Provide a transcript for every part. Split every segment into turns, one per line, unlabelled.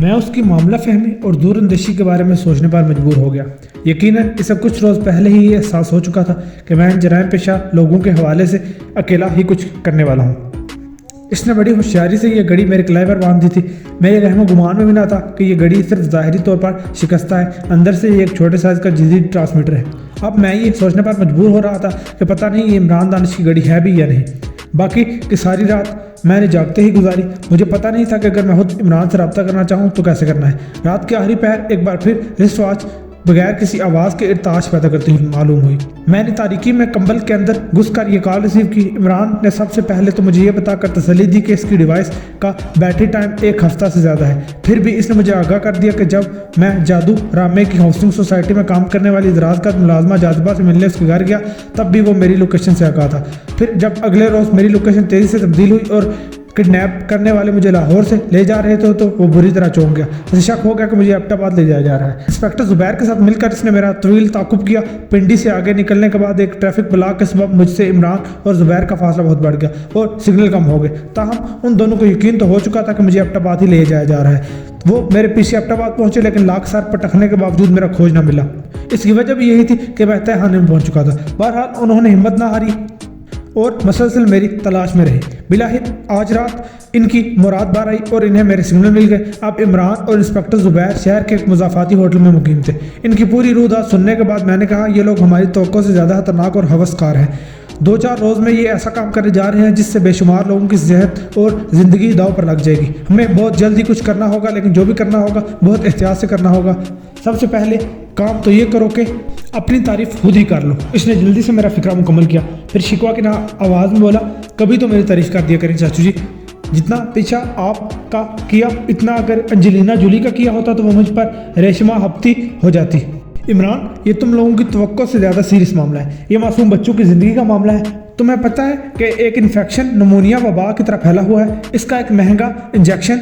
मैं उसकी मामला फहमी और दूरअंदेशी के बारे में सोचने पर मजबूर हो गया। यकीनन इसे कुछ रोज़ पहले ही ये एहसास हो चुका था कि मैं इन जराइम पेशा लोगों के हवाले से अकेला ही कुछ करने वाला हूँ। इसने बड़ी होशियारी से ये घड़ी मेरे कलाई पर बांध दी थी। मेरे रहमो गुमान में भी ना था कि ये घड़ी सिर्फ ज़ाहिरी तौर पर शिकस्ता है, अंदर से ये एक छोटे साइज़ का जदीद ट्रांसमीटर है। अब मैं ये सोचने पर मजबूर हो रहा था कि पता नहीं ये इमरान दानिश की घड़ी है भी या नहीं। बाकी की सारी रात मैंने जागते ही गुजारी। मुझे पता नहीं था कि अगर मैं खुद इमरान से रब्ता करना चाहूँ तो कैसे करना है। रात के आखिरी पहर एक बार फिर रिस्ट वॉच बगैर किसी आवाज़ के इर्ताश पैदा करती हुई मालूम हुई। मैंने तारीकी में कंबल के अंदर घुसकर ये कॉल रिसीव की। इमरान ने सबसे पहले तो मुझे ये बताकर तसल्ली दी कि इसकी डिवाइस का बैटरी टाइम 1 हफ्ता से ज़्यादा है। फिर भी इसने मुझे आगाह कर दिया कि जब मैं जादू रामे की हाउसिंग सोसाइटी में काम करने वाली दराज का मुलाजमा जाजबा से मिलने उसके घर गया, तब भी वो मेरी लोकेशन से आगाह था। फिर जब अगले रोज़ मेरी लोकेशन तेज़ी से तब्दील हुई और किडनैप करने वाले मुझे लाहौर से ले जा रहे थे तो वो बुरी तरह चौंक गया। मुझे शक हो गया कि मुझे एबटाबाद ले जाया जा रहा है। इंस्पेक्टर जुबैर के साथ मिलकर इसने मेरा तवील ताकुब किया। पिंडी से आगे निकलने के बाद एक ट्रैफिक ब्लॉक के सबब मुझसे इमरान और जुबैर का फासला बहुत बढ़ गया और सिग्नल कम हो गए। ताहम उन दोनों को यकीन तो हो चुका था कि मुझे एबटाबाद ही ले जाया जा रहा है। वो मेरे पीछे एबटाबाद पहुंचे, लेकिन लाख सार पटकने के बावजूद मेरा खोज न मिला। इसकी वजह भी यही थी कि मैं तहखाने में पहुंच चुका था। बहरहाल उन्होंने हिम्मत ना हारी और मसलसल मेरी तलाश में रहे। बिलाहिर आज रात इनकी मुराद बार आई और इन्हें मेरे सिग्नल मिल गए। अब इमरान और इंस्पेक्टर जुबैर शहर के एक मुजाफाती होटल में मुकीम थे। इनकी पूरी रूदात सुनने के बाद मैंने कहा, ये लोग हमारी तवक्को से ज़्यादा खतरनाक और हवसकार हैं। 2-4 रोज़ में ये ऐसा काम करने जा रहे हैं जिससे बेशुमार लोगों की सेहत और ज़िंदगी दाव पर लग जाएगी। हमें बहुत जल्दी कुछ करना होगा, लेकिन जो भी करना होगा बहुत एहतियात से करना होगा। सबसे पहले काम तो ये करो कि अपनी तारीफ खुद ही कर लो। इसने जल्दी से मेरा फिक्रा मुकम्मल किया। फिर शिकवा की ना आवाज़ में बोला, कभी तो मेरी तारीफ कर दिया करें चाचू जी। जितना पीछा आपका किया इतना अगर अंजलिना जोली का किया होता तो वो मुझ पर रेशमा हफ्ती हो जाती। इमरान, ये तुम लोगों की तवक्को से ज़्यादा सीरियस मामला है। ये मासूम बच्चों की ज़िंदगी का मामला है। तुम्हें पता है कि एक इन्फेक्शन नमूनिया वबा की तरह फैला हुआ है। इसका एक महंगा इंजेक्शन।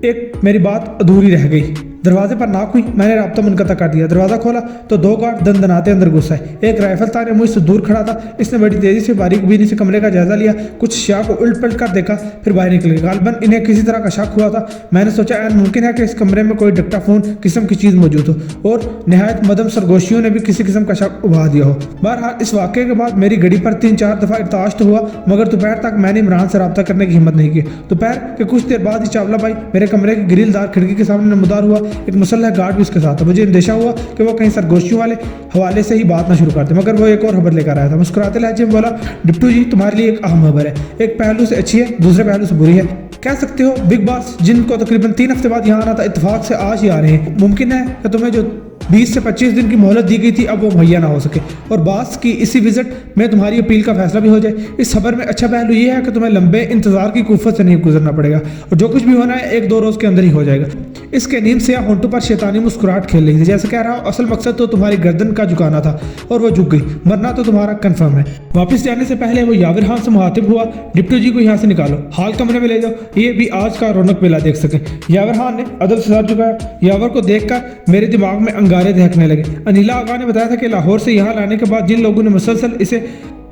एक मेरी बात अधूरी रह गई। दरवाजे पर नाक हुई। मैंने राब्ता मुनक़ता कर दिया। दरवाज़ा खोला तो 2 गार्ड दंदनाते अंदर घुस आए। एक राइफल तार मुझसे दूर खड़ा था। इसने बड़ी तेज़ी से बारीक बीनी से कमरे का जायजा लिया, कुछ शाह को उल्ट पलट कर देखा, फिर बाहर निकल गया। गालबन इन्हें किसी तरह का शक हुआ था। मैंने सोचा मुमकिन है कि इस कमरे में कोई डिक्टाफोन किस्म की चीज़ मौजूद हो और नहायत मदम सरगोशियों ने भी किसी किस्म का शक उभा दिया हो। बहरहाल इस वाक़े के बाद मेरी घड़ी पर 3-4 दफ़ा इर्ताश तो हुआ, मगर दोपहर तक मैंने इमरान से रब्ता करने की हिम्मत नहीं की। दोपहर के कुछ देर बाद ही चावला भाई मेरे कमरे की ग्रिलदार खिड़की के सामने नमदार हुआ। एक मुसल्लह गार्ड भी उसके साथ था। मुझे अंदेशा हुआ कि वो कहीं सरगोशियों वाले हवाले से ही बात ना शुरू करते, मगर वो एक और खबर लेकर आया था। मुस्कुराते लहजे में बोला, डिप्टू जी तुम्हारे लिए एक अहम खबर है। एक पहलू से अच्छी है, दूसरे पहलू से बुरी है। कह सकते हो बिग बॉस जिनको तकरीबन 3 हफ्ते बाद यहाँ आना था, इत्तेफाक से आज ही आ रहे हैं। मुमकिन है कि तुम्हें जो 20 से 25 दिन की मोहलत दी गई थी अब वो मुहैया ना हो सके और बॉस की इसी विजिट में तुम्हारी अपील का फैसला भी हो जाए। इस खबर में अच्छा पहलू ये है कि तुम्हें लंबे इंतजार की कुफत से नहीं गुजरना पड़ेगा और जो कुछ भी होना है 1-2 रोज़ के अंदर ही हो जाएगा। इसके नींद से होंठों पर शैतानी मुस्कुराहट खेल रही थी। जैसे कह रहा असल मकसद तो तुम्हारी गर्दन का झुकाना था और वो झुक गई। मरना तो तुम्हारा कन्फर्म है। वापस जाने से पहले वो याविर खान से मुखातिब हुआ, डिप्टू जी को यहाँ से निकालो, हाल कमरे में ले जाओ, ये भी आज का रौनक मेला देख सके। याविर खान ने अदब से सर झुकाया। यावर को देखकर मेरे दिमाग में अंगारे दहकने लगे। अनिला आगा ने बताया था कि लाहौर से यहाँ लाने के बाद जिन लोगों ने मुसलसल इसे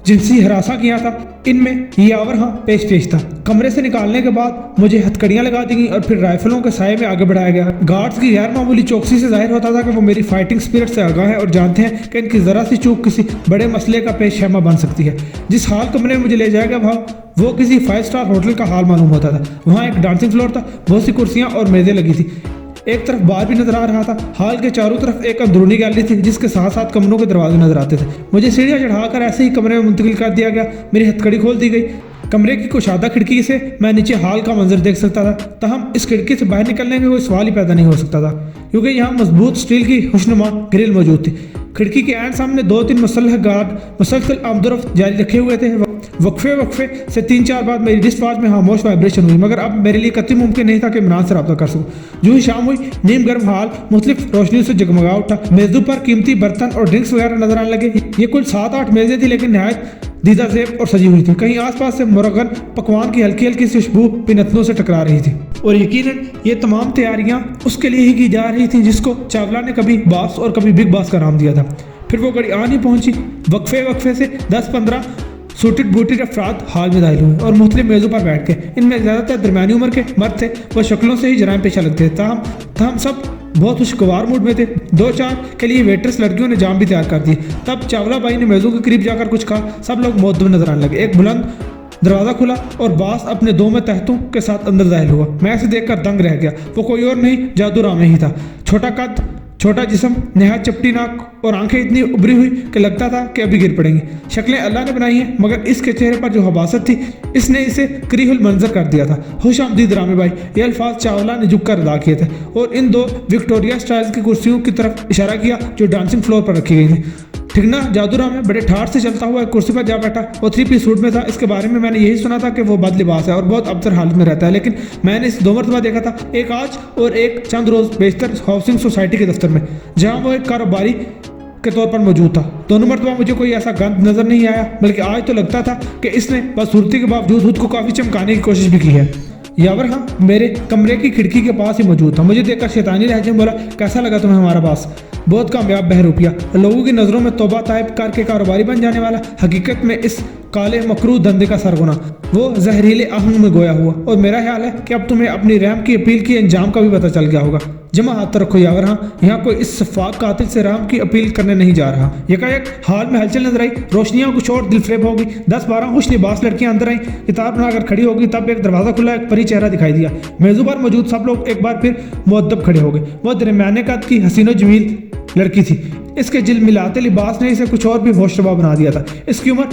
जिनसी हरासा किया था, इनमें यावर हाँ पेश था। कमरे से निकालने के बाद मुझे हथकड़ियाँ लगा दी गई और फिर राइफलों के साये में आगे बढ़ाया गया। गार्ड्स की गैर मामूली चौकसी से जाहिर होता था कि वो मेरी फाइटिंग स्पिरिट से आगाह है और जानते हैं कि इनकी ज़रा सी चूक किसी बड़े मसले का पेश हैमा बन सकती है। जिस हाल कमरे में मुझे ले जाएगा वो किसी 5 स्टार होटल का हाल मालूम होता था। वहाँ एक डांसिंग फ्लोर था, बहुत सी कुर्सियाँ और मेज़ें लगी थी। एक तरफ बार भी नजर आ रहा था। हाल के चारों तरफ एक अंदरूनी गैलरी थी जिसके साथ साथ कमरों के दरवाजे नजर आते थे। मुझे सीढ़ियाँ चढ़ाकर ऐसे ही कमरे में मुंतकिल कर दिया गया। मेरी हथकड़ी खोल दी गई। कमरे की कुशादा खिड़की से मैं नीचे हाल का मंजर देख सकता था। तहम इस खिड़की से बाहर निकलने में कोई सवाल ही पैदा नहीं हो सकता था क्योंकि यहाँ मजबूत स्टील की खुशनुमा ग्रिल मौजूद थी। खिड़की के ऐन सामने 2-3 मुसल्लह गार्ड मुसलसल आमदोरफ्त जारी रखे हुए थे। वक्फे से 3-4 बार मेरी रिस्ट वॉच में खामोश वाइब्रेशन हुई, मगर अब मेरे लिए कतई मुमकिन नहीं था कि इमरान से रब्ता कर सकूं। जो ही शाम हुई, नीम गर्म हाल मुख्तलिफ रोशनियों से जगमगा उठा। मेज़ों पर कीमती बर्तन और ड्रिंक्स वगैरह नजर आने लगे। ये कुल 7-8 मेज़ें थी, लेकिन नहायत दीदा ज़ेब और सजी हुई थी। कहीं आसपास से मुरगन पकवान की हल्की हल्की सी खुशबू पिनतनों से टकरा रही थी और यकीनन ये तमाम तैयारियां उसके लिए ही की जा रही थी जिसको चावला ने कभी बॉस और कभी बिग बॉस का नाम दिया था। फिर वो घड़ी आ नहीं पहुंची। वक्फे से 10-15 सूटेड बूटेड अफराद हाल में दाखिल हुए और मुख्तलिफ मेज़ों पर बैठ गए। इनमें ज़्यादातर दरमियानी उम्र के मर्द थे। वह शक्लों से ही जराइम पेशा लगते थे। ताहम सब बहुत खुशगवार मूड में थे। 2-4 के लिए वेटर्स लड़कियों ने जाम भी तैयार कर दिए। तब चावला भाई ने मेज़ों के करीब जाकर कुछ कहा। सब लोग मुअद्दब नजर आने लगे। एक बुलंद दरवाज़ा खुला और बास अपने 2 में तहतों के साथ अंदर दाखिल हुआ। मैं इसे देखकर दंग रह गया। वो कोई और नहीं, जादू रामे ही था। छोटा कद, छोटा जिस्म, नहायत चपटी नाक और आंखें इतनी उभरी हुई कि लगता था कि अभी गिर पड़ेंगी। शक्लें अल्लाह ने बनाई हैं, मगर इसके चेहरे पर जो हबासत थी, इसने इसे करीहुल मंजर कर दिया था। खुश आमदीद रामे भाई, ये अल्फाज चावला ने झुककर अदा किए थे और इन 2 विक्टोरिया स्टाइल की कुर्सियों की तरफ इशारा किया जो डांसिंग फ्लोर पर रखी गई थी। ठीक ना, जादू रामे बड़े ठाठ से चलता हुआ एक कुर्सी पर जा बैठा। वो 3 पीस सूट में था। इसके बारे में मैंने यही सुना था कि वो बद लिबास है और बहुत अबतर हालत में रहता है, लेकिन मैंने इसे 2 मरतबा देखा था, एक आज और एक चंद रोज बेशतर हाउसिंग सोसाइटी के दफ्तर में, जहाँ वो एक कारोबारी के तौर पर मौजूद था। दोनों मरतबा मुझे कोई ऐसा गंद नजर नहीं आया, बल्कि आज तो लगता था कि इसने बदसूरती के बावजूद खुद को काफ़ी चमकाने की कोशिश भी की है। यावर हाँ मेरे कमरे की खिड़की के पास ही मौजूद था। मुझे देखकर शैतानी लहजे में बोला, कैसा लगा तुम्हें हमारा बास? बहुत कामयाब बहरूपिया, लोगों की नज़रों में तौबा ताइब करके कारोबारी बन जाने वाला, हकीकत में इस काले मकरू धंधे का सरगुना, वो जहरीले आहंग में गोया हुआ। और मेरा ख्याल है कि अब तुम्हें अपनी रहम की अपील की अंजाम का भी पता चल गया होगा। जमा हाथ रखो यावर हाँ, यहाँ कोई इस शफाक कातिल से रहम की अपील करने नहीं जा रहा। यकायक हाल में हलचल नजर आई, रोशनियां कुछ और दिलफरेब होगी। 10-12 खुश लिबास लड़कियां अंदर आई, किताब बनाकर खड़ी होगी। तब एक दरवाजा खुला, एक परी चेहरा दिखाई दिया। मेज़ों पर मौजूद सब लोग एक बार फिर मुअद्दब खड़े हो गए। वह दरमियाने कद की हसीनो जमील लड़की थी। इसके जिलमिलाते लिबास ने इसे कुछ और भी होशरबा बना दिया था। इसकी उम्र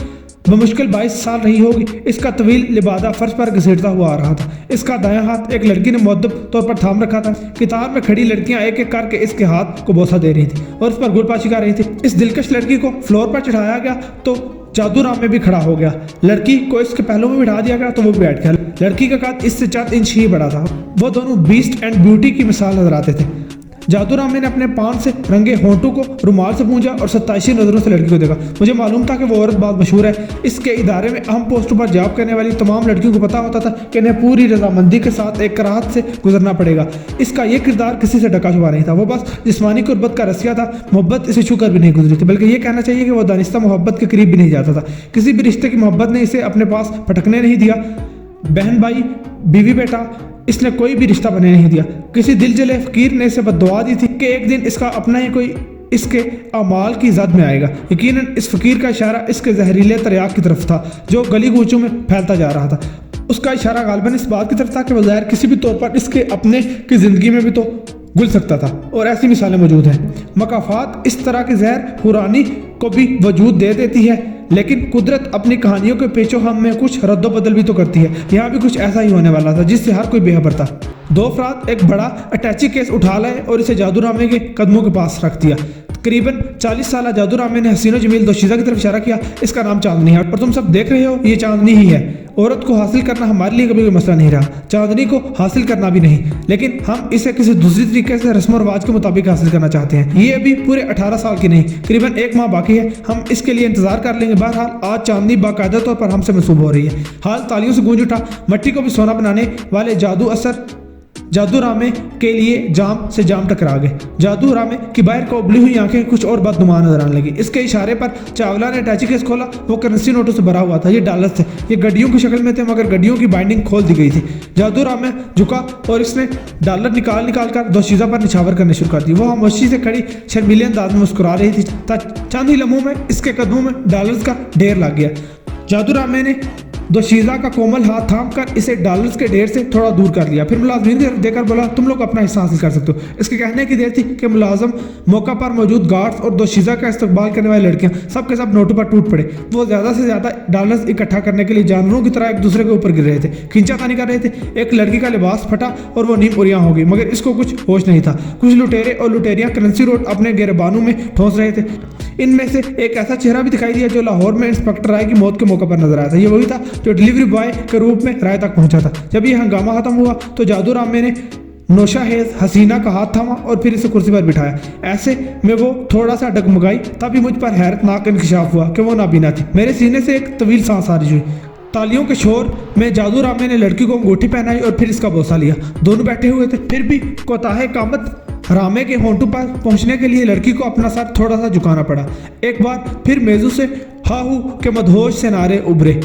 बमुश्किल 22 साल रही होगी। इसका तवील लिबादा फर्श पर घसीटता हुआ आ रहा था। इसका दायां हाथ एक लड़की ने मुअद्दब तौर पर थाम रखा था। किताब में खड़ी लड़कियां एक एक करके इसके हाथ को बोसा दे रही थी और उस पर गुलपाशी कर रही थी। इस दिलकश लड़की को फ्लोर पर चढ़ाया गया तो जादू रामे भी खड़ा हो गया। लड़की को इसके पहलू में बिठा दिया गया तो वो भी बैठ गया। लड़की का कद इससे 4 इंच ही बड़ा था। वो दोनों बीस्ट एंड ब्यूटी की मिसाल नजर आते थे। जादू रामे ने अपने पान से रंगे होंठों को रुमाल से पूंजा और 27 नजरों से लड़की को देखा। मुझे मालूम था कि वो औरत बहुत मशहूर है। इसके इदारे में अहम पोस्टों पर जॉब करने वाली तमाम लड़कियों को पता होता था कि इन्हें पूरी रजामंदी के साथ एक कराहत से गुजरना पड़ेगा। इसका ये किरदार किसी से ढका छुपा नहीं था। वो बस जिस्मानी कुर्बत का रसिया था। मोहब्बत इसे छूकर भी नहीं गुजरी थी, बल्कि ये कहना चाहिए कि वो दानिस्ता मोहब्बत के करीब भी नहीं जाता था। किसी भी रिश्ते की मोहब्बत ने इसे अपने पास फटकने नहीं दिया। बहन भाई, बीवी बेटा, इसने कोई भी रिश्ता बनने नहीं दिया। किसी दिल जले फकीर ने इसे बद्दुआ दी थी कि एक दिन इसका अपना ही कोई इसके अमाल की जद में आएगा। यकीनन इस फकीर का इशारा इसके जहरीले तरियाक की तरफ था जो गली कूचों में फैलता जा रहा था। उसका इशारा गालिबन इस बात की तरफ था कि बग़ैर किसी भी तौर पर इसके अपने की ज़िंदगी में भी तो घुल सकता था। और ऐसी मिसालें मौजूद हैं। मकाफात इस तरह की जहर हुरानी को भी वजूद दे देती है, लेकिन कुदरत अपनी कहानियों के पेचो हम में कुछ रद्दो बदल भी तो करती है। यहाँ भी कुछ ऐसा ही होने वाला था जिससे हर कोई बेखबर था। 2 अफराद एक बड़ा अटैची केस उठा लाए और इसे जादू रामे के कदमों के पास रख दिया। करीबन 40 साल जादू रामे ने हसीनो जमील दोशीज़ा की तरफ इशारा किया। इसका नाम चांदनी है और तुम सब देख रहे हो, ये चांदनी ही है। औरत को हासिल करना हमारे लिए कभी कोई मसला नहीं रहा, चांदनी को हासिल करना भी नहीं, लेकिन हम इसे किसी दूसरी तरीके से रस्म और रिवाज के मुताबिक हासिल करना चाहते हैं। ये अभी पूरे 18 साल की नहीं, करीबन 1 माह बाकी है। हम इसके लिए इंतजार कर लेंगे। बहरहाल आज चांदनी बाकायदा तौर पर हमसे मंसूब हो रही है। हाल तालियों से गूंज उठा। मट्टी को भी सोना बनाने वाले जादू रामे के लिए जाम से जाम टकरा गए। जादू रामे की बाहर को उबली हुई आंखें कुछ और बदनुमा नजर आने लगी। इसके इशारे पर चावला ने अटैची केस खोला। वो करेंसी नोटों से भरा हुआ था। ये डॉलर्स थे। ये गड्डियों की शक्ल में थे, मगर गड्डियों की बाइंडिंग खोल दी गई थी। जादू रामे झुका और इसने डॉलर निकाल कर दोशीज़ा पर निछावर करने शुरू कर दी। वो खामोशी से खड़ी शर्मीले अंदाज में मुस्कुरा रही थी। चंद ही लम्हों में इसके कदमों में डॉलर्स का ढेर लग गया। जादू रामे ने दोशीज़ा का कोमल हाथ थाम कर इसे डॉलर्स के ढेर से थोड़ा दूर कर लिया। फिर मुलाजमीन की तरफ देखकर बोला, तुम लोग अपना हिस्सा हासिल कर सकते हो। इसके कहने की देर थी कि मुलाजम, मौका पर मौजूद गार्ड्स और दोशीज़ा का इस्तकबाल करने वाली लड़कियां सब के सब नोटों पर टूट पड़े। वो ज़्यादा से ज़्यादा डॉलर्स इकट्ठा करने के लिए जानवरों की तरह एक दूसरे के ऊपर गिर रहे थे, खींचातानी कर रहे थे। एक लड़की का लिबास फटा और वो नीम उरियां हो गई, मगर इसको कुछ होश नहीं था। कुछ लुटेरे और लुटेरियां करेंसी रोड अपने गिरबानों में ठोंस रहे थे। इनमें से एक ऐसा चेहरा भी दिखाई दिया जो लाहौर में इंस्पेक्टर राय की मौत के मौके पर नजर आया था। ये वही था जो डिलीवरी बॉय के रूप में राय तक पहुंचा था। जब ये हंगामा खत्म हुआ तो जादू रामे ने नौशाहेज हसीना का हाथ थामा और फिर इसे कुर्सी पर बिठाया। ऐसे में वो थोड़ा सा डगमगाई। तभी मुझ पर हैरतनाक इंकशाफ हुआ कि वो नाबीना थी। मेरे सीने से एक तवील सांस खारिज हुई। तालियों के शोर में जादू रामे ने लड़की को अंगूठी पहनाई और फिर इसका बोसा लिया। दोनों बैठे हुए थे, फिर भी कोताहे कामत रामे के होंठों पर पहुंचने के लिए लड़की को अपना सर थोड़ा सा झुकाना पड़ा। एक बार फिर मेज़ों से हाहू के मदहोश से नारे उभरे।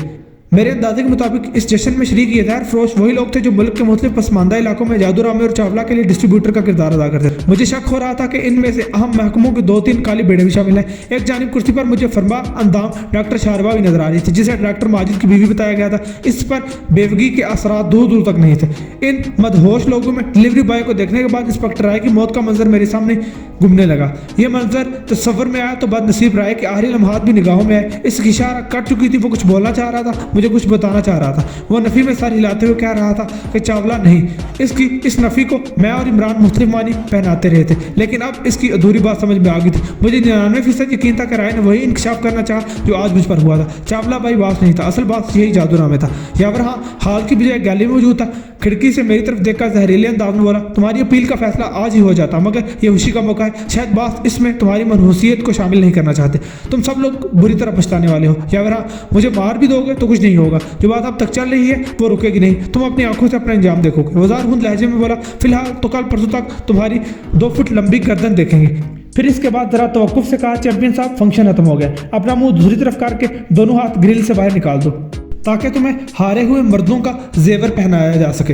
मेरे अंदाजे के मुताबिक इस जश्न में शरीक ये गैर फरोश वही लोग थे जो मुल्क के मुख्तलिफ पसमानदा इलाकों में जादू रामे और चावला के लिए डिस्ट्रीब्यूटर का किरदार अदा करते थे। मुझे शक हो रहा था कि इनमें से अहम महकमों के 2-3 काली बेड़े भी शामिल हैं। एक जानिब कुर्सी पर मुझे फरमा अंदाम डॉक्टर शारबा भी नजर आ रही थी, जिसे डॉक्टर माजिद की बीवी बताया गया था। इस पर बेवगी के असरात दूर दूर तक नहीं थे। इन मदहोश लोगों में डिलीवरी बॉय को देखने के बाद इंस्पेक्टर राय की मौत का मंजर मेरे सामने घूमने लगा। यह मंजर तस्वर में आया तो बदनसीब राय के आखिरी लम्हात भी निगाहों में आए। इसकी इशारा कर चुकी थी, वो कुछ बोलना चाह रहा था, मुझे कुछ बताना चाह रहा था। वो नफी में सर हिलाते हुए कह रहा था कि चावला नहीं। इसकी इस नफी को मैं और इमरान मुख्तलिफ मानी पहनाते रहे थे, लेकिन अब इसकी अधूरी बात समझ में आ गई थी। मुझे 99% यकीन था कि राय ने वही इंकशाफ करना चाहा जो आज मुझ पर हुआ था। चावला भाई बात नहीं था, असल बात यही जादूनामे था। यावर हाँ हाल की बजाय गैलरी में मौजूद था। खिड़की से मेरी तरफ देखकर जहरीले अंदाज में बोला, तुम्हारी अपील का फैसला आज ही हो जाता, मगर ये खुशी का मौका है। शायद बात इसमें तुम्हारी मनहूसियत को शामिल नहीं करना चाहते। तुम सब लोग बुरी तरह पछताने वाले हो। यावर हाँ मुझे मार भी दोगे तो कुछ नहीं होगा। जो बात अब तक चल रही है वो रुकेगी नहीं। तुम अपनी आंखों से अपना अंजाम देखोगे। वजार हुंद लहजे में बोला, फिलहाल तो कल परसों तक तुम्हारी 2 फुट लंबी गर्दन देखेंगे। फिर इसके बाद जरा तवक्कुफ से कहा, चैंपियन साहब फंक्शन खत्म हो गया, अपना मुंह दूसरी तरफ करके दोनों हाथ ग्रिल से बाहर निकाल दो ताकि तुम्हें हारे हुए मर्दों का जेवर पहनाया जा सके।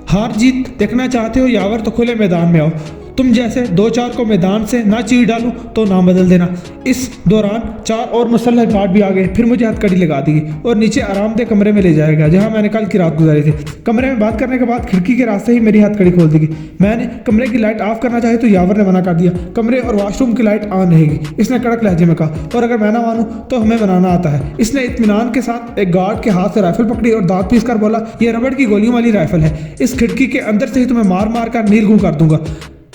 हार जीत देखना चाहते हो यावर तो खुले मैदान में आओ। तुम जैसे 2-4 को मैदान से ना चीर डालूं तो नाम बदल देना। इस दौरान 4 और मुसल्लह गार्ड भी आ गए। फिर मुझे हथकड़ी लगा दी और नीचे आरामदेह कमरे में ले जाया गया जहां मैंने कल की रात गुजारी थी। कमरे में बात करने के बाद खिड़की के रास्ते ही मेरी हथकड़ी खोल दी गई। मैंने कमरे की लाइट ऑफ करना चाहे तो यावर ने मना कर दिया। कमरे और वॉशरूम की लाइट ऑन रहेगी, इसने कड़क लहजे में कहा, और अगर मैं ना मानूं तो हमें बनाना आता है। इसने इत्मीनान के साथ एक गार्ड के हाथ से राइफल पकड़ी और दांत पीस कर बोला, यह रबड़ की गोलियों वाली राइफल है। इस खिड़की के अंदर से ही तुम्हें मार मार कर नीलगू कर दूंगा।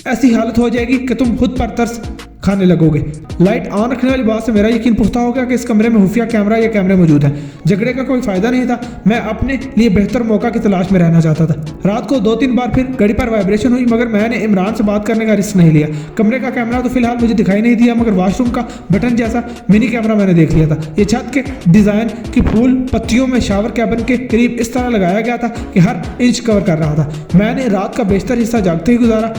ऐसी हालत हो जाएगी कि तुम खुद पर तरस खाने लगोगे। लाइट ऑन रखने वाली बात से मेरा यकीन पुख्ता हो गया कि इस कमरे में खुफिया कैमरा या कैमरे मौजूद हैं। झगड़े का कोई फायदा नहीं था। मैं अपने लिए बेहतर मौका की तलाश में रहना चाहता था। रात को 2-3 बार फिर घड़ी पर वाइब्रेशन हुई, मगर मैंने इमरान से बात करने का रिस्क नहीं लिया। कमरे का कैमरा तो फिलहाल मुझे दिखाई नहीं दिया, मगर वॉशरूम का बटन जैसा मिनी कैमरा मैंने देख लिया था। ये छत के डिजाइन की फूल पत्तियों में शावर कैबिन के करीब इस तरह लगाया गया था कि हर इंच कवर कर रहा था। मैंने रात का बेशतर हिस्सा जागते ही गुजारा।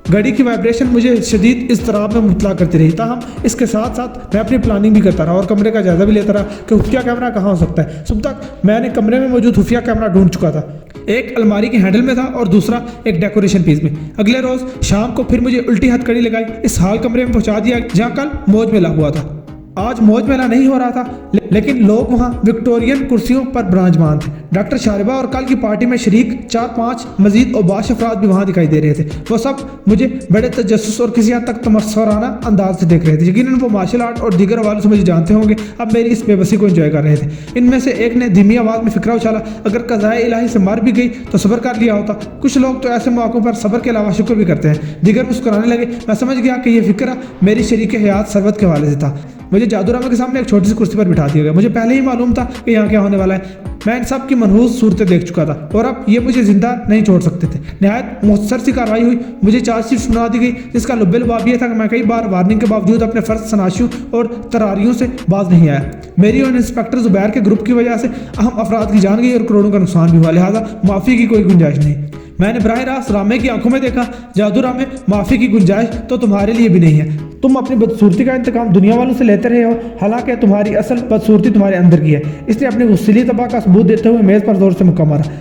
घड़ी की वाइब्रेशन मुझे शदीद इज़्तिराब में मुब्तला करती रही। ताहम इसके साथ साथ मैं अपनी प्लानिंग भी करता रहा और कमरे का जायजा भी लेता रहा कि खुफिया कैमरा कहाँ हो सकता है। सुबह तक मैंने कमरे में मौजूद खुफिया कैमरा ढूंढ चुका था। एक अलमारी के हैंडल में था और दूसरा एक डेकोरेशन पीस में। अगले रोज शाम को फिर मुझे उल्टी हथकड़ी लगाई, इस हाल कमरे में पहुंचा दिया जहाँ कल मौज मेला हुआ था। आज मौज मेला नहीं हो रहा था, लेकिन लोग वहाँ विक्टोरियन कुर्सियों पर विराजमान थे। डॉक्टर शारबा और कल की पार्टी में शरीक 4-5 मजीद औबाश अफराद भी वहाँ दिखाई दे रहे थे। वो सब मुझे बड़े तजस्सुस और किसी हद तक तमस्सराना अंदाज से देख रहे थे। यकीनन वो मार्शल आर्ट और दीगर हवालों से मुझे जानते होंगे। अब मेरी इस बेबसी को एंजॉय कर रहे थे। इनमें से एक ने धीमी आवाज़ में फिक्रा उछाला, अगर कज़ाए इलाही से मर भी गई तो सब्र कर लिया होता। कुछ लोग तो ऐसे मौक़ों पर सब्र के अलावा शुक्र भी करते हैं। दीगर मुस्कुराने लगे। मैं समझ गया कि यह फिक्रा मेरी शरीक हयात सरवत के हवाले से था। मुझे जादूरामा के सामने एक छोटी सी कुर्सी पर बिठा दिया गया। मुझे पहले ही मालूम था कि यहाँ क्या होने वाला है। मैं इन सब की मनहूस सूरतें देख चुका था और अब ये मुझे जिंदा नहीं छोड़ सकते थे। नहायत मुख्तसर सी कार्रवाई हुई। मुझे चार्जशीट सुना दी गई जिसका लुब्बे लुबाब ये था कि मैं कई बार वार्निंग के बावजूद अपने फर्ज सनाशियों और तरारियों से बाज नहीं आया। मेरी और इंस्पेक्टर जुबैर के ग्रुप की वजह से अहम अफराद की जान गई और करोड़ों का नुकसान भी हुआ, लिहाजा माफ़ी की कोई गुंजाइश नहीं। मैंने बराह रास्त रामे की आंखों में देखा, जादू रामे, माफ़ी की गुंजाइश तो तुम्हारे लिए भी नहीं है। तुम अपनी बदसूरती का इंतकाम दुनिया वालों से लेते रहे हो, हालांकि तुम्हारी असल बदसूरती तुम्हारे अंदर की है। इसने अपनी गुस्सीली तबाह का सबूत देते हुए मेज़ पर जोर से मुक्का मारा।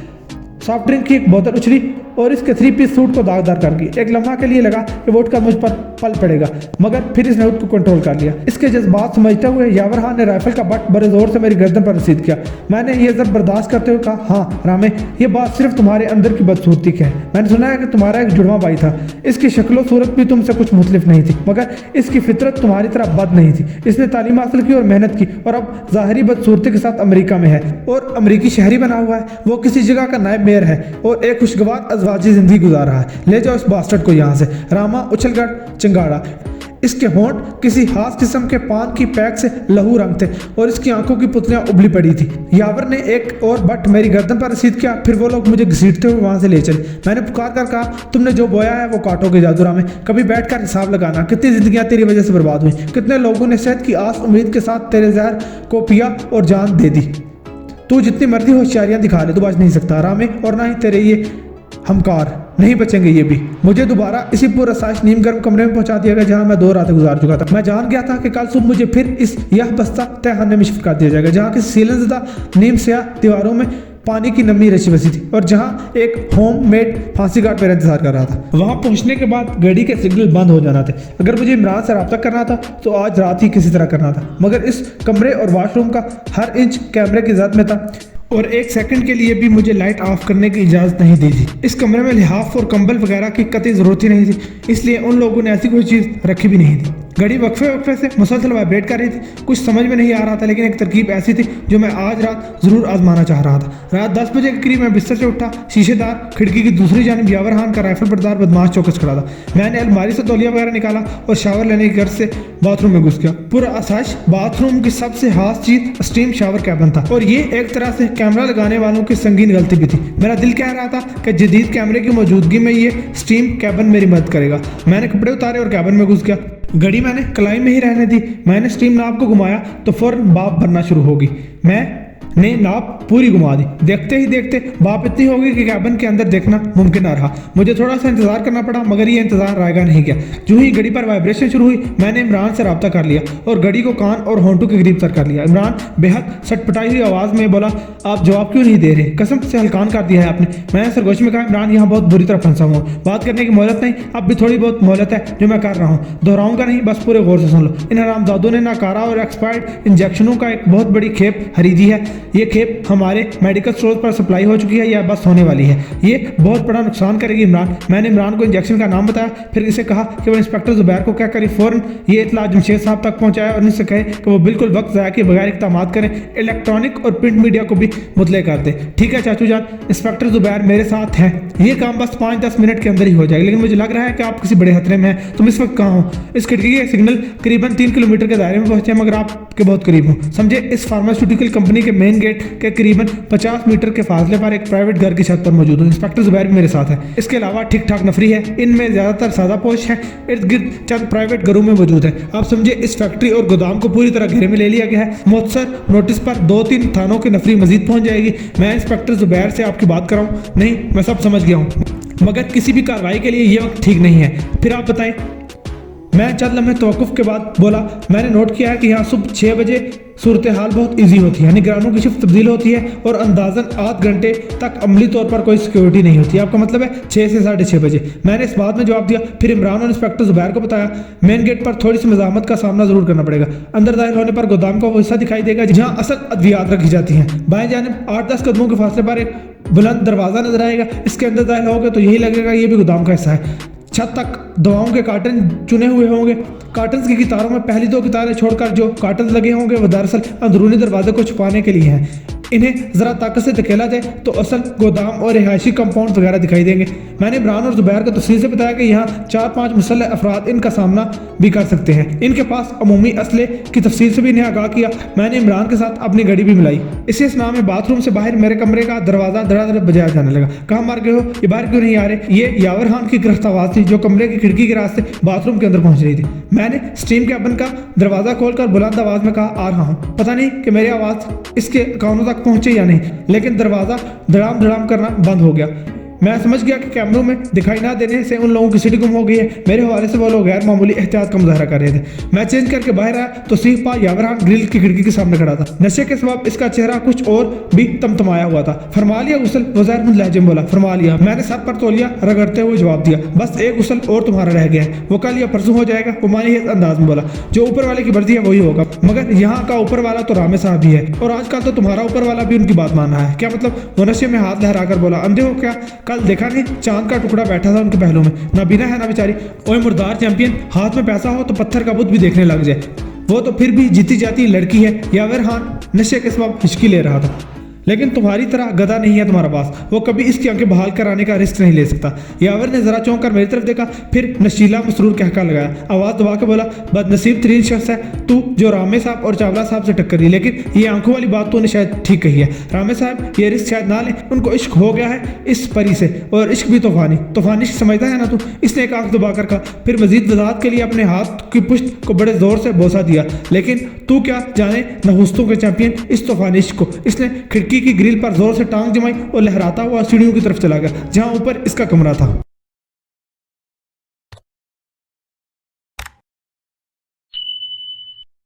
सॉफ्ट ड्रिंक की एक बोतल उछली और इसके 3 पीस सूट को दागदार कर गई। एक लम्हा के लिए लगा कि वो उठकर मुझ पर पल पड़ेगा, मगर फिर इसने खुद को कंट्रोल कर लिया। इसके जज्बात समझते हुए यावर खान ने राइफल का बट बड़े जोर से मेरी गर्दन पर रसीद किया। मैंने ये जब बर्दाश्त करते हुए कहा, हाँ रामे, ये बात सिर्फ तुम्हारे अंदर की बदसूरती की है। मैंने सुना है कि तुम्हारा एक जुड़वा भाई था। इसकी शक्लो सूरत भी तुमसे कुछ मुख्तलिफ नहीं थी, मगर इसकी फितरत तुम्हारी तरह बद नहीं थी। इसने तालीम हासिल की और मेहनत की और अब ज़ाहिरी बदसूरती के साथ अमेरिका में है और अमेरिकी शहरी बना हुआ है। वो किसी जगह का नायब मेयर है और एक खुशगवार अज़वाजी जिंदगी गुजार रहा है। ले जाओ इस बास्टर्ड को यहाँ से। रामा उछलकर चिंगाड़ा। इसके होंठ किसी खास किस्म के पान की पैक से लहू रंग थे और इसकी आंखों की पुतलियां उबली पड़ी थी। यावर ने एक और बट मेरी गर्दन पर रसीद किया। फिर वो लोग मुझे घसीटते हुए वहां से ले चले। मैंने पुकार कर कहा, तुमने जो बोया है वो काटोगे जादूरामे। कभी बैठकर हिसाब लगाना, कितनी जिंदगियां तेरी वजह से बर्बाद हुई, कितने लोगों ने सेहत की आस उम्मीद के साथ तेरे जहर को पिया और जान दे दी। तू जितनी मर्जी होशियारियां दिखा ले, तू बच नहीं सकता रामे, और ना ही तेरे ये हमकार। नहीं बचेंगे ये भी। मुझे दोबारा इसी पुरसाइश नीम गर्म कमरे में पहुंचा दिया गया जहां मैं 2 रातें गुजार चुका था। मैं जान गया था कि कल सुबह मुझे फिर इस यह बस्ता तहखाने में शिफ्ट कर दिया जाएगा जहाँ की सीलनज़दा नीम स्याह दीवारों में पानी की नमी रची बसी थी और जहाँ एक होम मेड फांसी घाट मेरा इंतजार कर रहा था। वहां पहुंचने के बाद गाड़ी के सिग्नल बंद हो जाना थे। अगर मुझे इमरान से रब्ता करना था तो आज रात ही किसी तरह करना था, मगर इस कमरे और वॉशरूम का हर इंच कैमरे की जद में था और 1 सेकंड के लिए भी मुझे लाइट ऑफ करने की इजाज़त नहीं दी थी। इस कमरे में लिहाफ और कंबल वगैरह की कतई ज़रूरत ही नहीं थी, इसलिए उन लोगों ने ऐसी कोई चीज़ रखी भी नहीं थी। घड़ी वक्फे वक्फे से मुसलसल वाइब्रेट कर रही थी। कुछ समझ में नहीं आ रहा था, लेकिन एक तरकीब ऐसी थी जो मैं आज रात ज़रूर आजमाना चाह रहा था। रात 10 बजे के करीब मैं बिस्तर से उठा। शीशेदार खिड़की की दूसरी जानिब यावर खान का राइफल बरदार बदमाश चौकस खड़ा था। मैंने अलमारी से तौलिया वगैरह निकाला और शावर लेने की गर्ज से बाथरूम में घुस गया। पूरा आसाइश बाथरूम की सबसे खास चीज स्टीम शावर कैबिन था और ये एक तरह से कैमरा लगाने वालों की संगीन गलती भी थी। मेरा दिल कह रहा था कि जदीद कैमरे की मौजूदगी में ये स्टीम कैबिन मेरी मदद करेगा। मैंने कपड़े उतारे और कैबिन में घुस गया। घड़ी मैंने कलाई में ही रहने दी। मैंने स्टीम नाब को घुमाया तो फौरन भाप भरना शुरू होगी। मैंने नाब पूरी घुमा दी। देखते ही देखते भाप इतनी होगी कि कैबिन के अंदर देखना मुमकिन ना रहा। मुझे थोड़ा सा इंतजार करना पड़ा, मगर ये इंतजार रहेगा नहीं गया। जो ही घड़ी पर वाइब्रेशन शुरू हुई, मैंने इमरान से रब्ता कर लिया और घड़ी को कान और होंठों के करीब सर कर लिया। इमरान बेहद सटपटाई हुई आवाज़ में बोला, आप जवाब क्यों नहीं दे रहे? कसम से हल्कान कर दिया है आपने। मैंने सरगोश में कहा, इमरान यहाँ बहुत बुरी तरह फंसा हुआ, बात करने की मोहलत नहीं, अब भी थोड़ी बहुत मोहलत है जो मैं कर रहा हूँ, दोहराऊंगा नहीं, बस पूरे गौर से सुन लो। इन हरामजादों ने नाकारा और एक्सपायर्ड इंजेक्शनों का एक बहुत बड़ी खेप खरीदी है। ये खेप हमारे मेडिकल स्टोर पर सप्लाई हो चुकी है या बस होने वाली है। ये बहुत बड़ा नुकसान करेगी इमरान। मैंने इमरान को इंजेक्शन का नाम बताया, फिर इसे कहा कि वो इंस्पेक्टर जुबैर को क्या करे। फौरन ये इतला जमशेद साहब तक पहुंचाया और इनसे कहे कि वो बिल्कुल वक्त ज़ाया के बगैर इक़दामात करें, इलेक्ट्रॉनिक और प्रिंट मीडिया को भी मुतले कर दे। ठीक है चाचू जान, इंस्पेक्टर जुबैर मेरे साथ हैं, ये काम बस 5-10 मिनट के अंदर ही हो जाएगा, लेकिन मुझे लग रहा है कि आप किसी बड़े खतरे में हैं। तुम इस वक्त कहाँ हो? इस खिड़की के सिग्नल करीबन 3 किलोमीटर के दायरे में पहुंचे, मगर आपके बहुत करीब हो। समझे, इस फार्मास्यूटिकल कंपनी के मेन गेट के करीबन 50 मीटर के फासले पर एक प्राइवेट घर की छत पर मौजूद हूँ। इंस्पेक्टर जुबैर भी मेरे साथ है। इसके अलावा ठीक ठाक नफरी है, इनमें ज्यादातर सादा पोश है, इर्द गिर्द चंद प्राइवेट घरों में मौजूद है। आप समझे, इस फैक्ट्री और गोदाम को पूरी तरह घेरे में ले लिया गया है। मुख्तसर नोटिस पर 2-3 थानों की नफरी मजीद पहुंच जाएगी। मैं इंस्पेक्टर जुबैर से आपकी बात कराऊं? नहीं, मैं सब समझ गया हूँ, मगर किसी भी कार्रवाई के लिए ये वक्त ठीक नहीं है। फिर आप बताएं। मैं चंद लम्हे तवक्कुफ के बाद बोला, मैंने नोट किया है कि यहाँ सुबह 6 बजे सूरत हाल बहुत इजी होती है, निगरानों की शिफ्ट तब्दील होती है और अंदाजन आध घंटे तक अमली तौर पर कोई सिक्योरिटी नहीं होती। आपका मतलब है 6 से 6:30 बजे। मैंने इस बात में जवाब दिया। फिर इमरान और इंस्पेक्टर जुबैर को बताया, मेन गेट पर थोड़ी सी मज़ाहमत का सामना जरूर करना पड़ेगा। अंदर दाखिल होने पर गोदाम का वो हिस्सा दिखाई देगा जहाँ असल अद्वियात रखी जाती हैं। बाएं जानिब 8-10 कदमों के फासले पर एक बुलंद दरवाज़ा नजर आएगा। इसके अंदर दाखिल होगे तो यही लगेगा ये भी गोदाम का हिस्सा है। छत तक दवाओं के कार्टन चुने हुए होंगे। कार्टन्स की कितारों में पहली 2 कितारें छोड़कर जो कार्टन्स लगे होंगे वो दरअसल अंदरूनी दरवाजे को छुपाने के लिए हैं। इन्हें ज़रा ताकत से धकेला जाए तो असल गोदाम और रिहायशी कंपाउंड वगैरह दिखाई देंगे। मैंने इमरान और जुबैर को तफसील से बताया कि यहाँ 4-5 मुसल्लह अफराद इनका सामना भी कर सकते हैं। इनके पास अमूमी असले की तफसील से भी इन्हें आगाह किया। मैंने इमरान के साथ अपनी घड़ी भी मिलाई। इसी असना में बाथरूम से बाहर मेरे कमरे का दरवाज़ा धड़ाधड़ बजाया जाने लगा। कहाँ मार गए हो? ये बाहर क्यों नहीं आ रहे? ये यावर खान की गिरफ्त आवाज़ थी जो कमरे की खिड़की के रास्ते बाथरूम के अंदर पहुंच रही थी। मैंने स्टीम कैबिन का दरवाज़ा खोलकर बुलंद आवाज़ में कहा, आ रहा हूँ। पता नहीं कि मेरी आवाज़ इसके कानों तक पहुंचे या नहीं, लेकिन दरवाज़ा धड़ाम धड़ाम करना बंद हो गया। मैं समझ गया कि कैमरों में दिखाई ना देने से उन लोगों की सिटी गुम हो गई है। मेरे हवाले से वो लोग गैर मामूली एहतियात का मुजाहरा कर रहे थे। मैं चेंज करके बाहर आया तो सिपा यावरान ग्रिल की खिड़की के सामने खड़ा था। नशे के सबब इसका चेहरा कुछ और भी तमतमाया हुआ था। फरमा लिया गुसल? वज़ारमंद लहजे में बोला। फरमा लिया। मैंने सर पर तौलिया रगड़ते हुए जवाब दिया। बस एक गुसल और तुम्हारा रह गया है, वो कल या परसों हो जाएगा। वो मानी अंदाज में बोला, जो ऊपर वाले की मर्जी है वही होगा, मगर यहाँ का ऊपर वाला तो रामे साहब ही है और आजकल तो तुम्हारा ऊपर वाला भी उनकी बात मान रहा है। क्या मतलब? वो नशे में हाथ लहराकर बोला, अंधे हो क्या? कल देखा नहीं, चांद का टुकड़ा बैठा था उनके पहलू में। ना बिना है ना बेचारी। ओए मुर्दार चैंपियन, हाथ में पैसा हो तो पत्थर का बुत भी देखने लग जाए। वो तो फिर भी जीती जाती लड़की है। यावर खान नशे के सबब हिचकी ले रहा था, लेकिन तुम्हारी तरह गधा नहीं है तुम्हारा पास, वो कभी इसकी आंखें बहाल कराने का रिस्क नहीं ले सकता। यावर ने जरा चौंक कर मेरी तरफ देखा, फिर नशीला मसरूर कहका लगाया। आवाज़ दबा के बोला, बदनसीब तरीन शख्स है तू जो रामे साहब और चावला साहब से टक्कर दी, लेकिन ये आंखों वाली बात तूने शायद ठीक कही है। रामे साहब ये रिस्क शायद ना ले, उनको इश्क हो गया है इस परी से, और इश्क भी तूफानी इश्क समझता है ना तू? इसने एक आंख दबा कर कहा, फिर मजीद वजाहत के लिए अपने हाथ की पुश्त को बड़े जोर से बोसा दिया। लेकिन तू क्या जाने नहुस्तों के चैंपियन इस तूफानी इश्क को। इसने खिड़की की ग्रिल पर जोर से टांग जमाई और लहराता हुआ सीढ़ियों की तरफ चला गया जहां ऊपर इसका कमरा था।